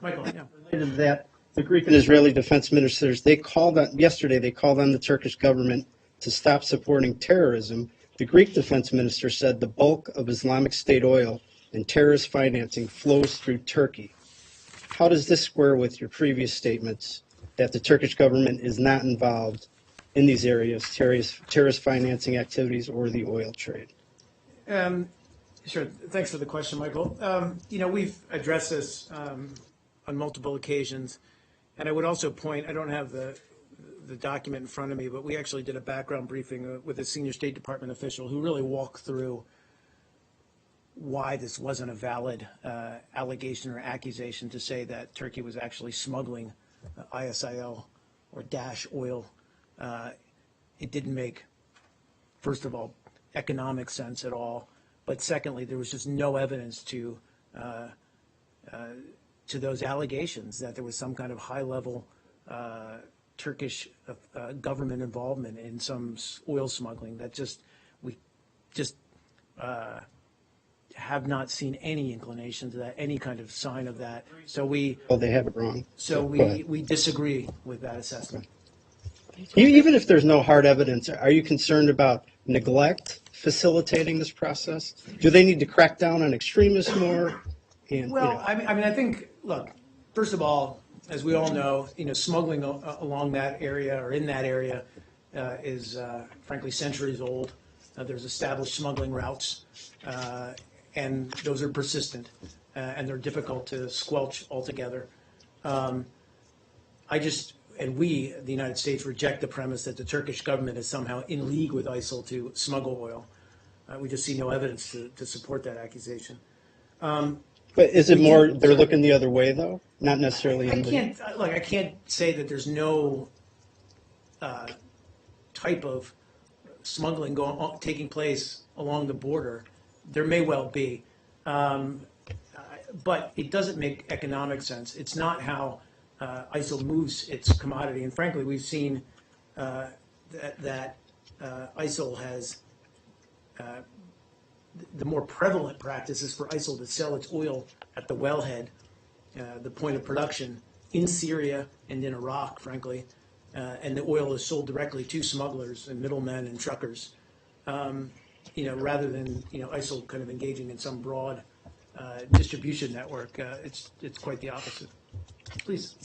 Michael, yeah. Related to that, the Greek and Israeli defense ministers, yesterday they called on the Turkish government to stop supporting terrorism. The Greek defense minister said the bulk of Islamic State oil and terrorist financing flows through Turkey. How does this square with your previous statements that the Turkish government is not involved in these areas, terrorist financing activities or the oil trade? Sure. Thanks for the question, Michael. We've addressed this on multiple occasions, and I would also point, I don't have the document in front of me, but we actually did a background briefing with a senior State Department official who really walked through why this wasn't a valid allegation or accusation to say that Turkey was actually smuggling ISIL or Daesh oil. It didn't make, first of all, economic sense at all. But secondly, there was just no evidence to those allegations that there was some kind of high-level Turkish government involvement in some oil smuggling. We just have not seen any inclination to that, any kind of sign of that. So they have it wrong. So we disagree with that assessment. Even if there's no hard evidence, are you concerned about neglect facilitating this process? Do they need to crack down on extremists more? I think, look, first of all, as we all know, smuggling along that area or in that area is, frankly, centuries old. There's established smuggling routes, and those are persistent, and they're difficult to squelch altogether. We, the United States, reject the premise that the Turkish government is somehow in league with ISIL to smuggle oil. We just see no evidence to support that accusation. But is it more they're looking the other way, though? Not necessarily. I can't say that there's no type of smuggling taking place along the border. There may well be, but it doesn't make economic sense. It's not how ISIL moves its commodity. And frankly, we've seen that ISIL has the more prevalent practice is for ISIL to sell its oil at the wellhead, the point of production, in Syria and in Iraq, frankly. And the oil is sold directly to smugglers and middlemen and truckers, rather than ISIL kind of engaging in some broad distribution network. It's quite the opposite. Please.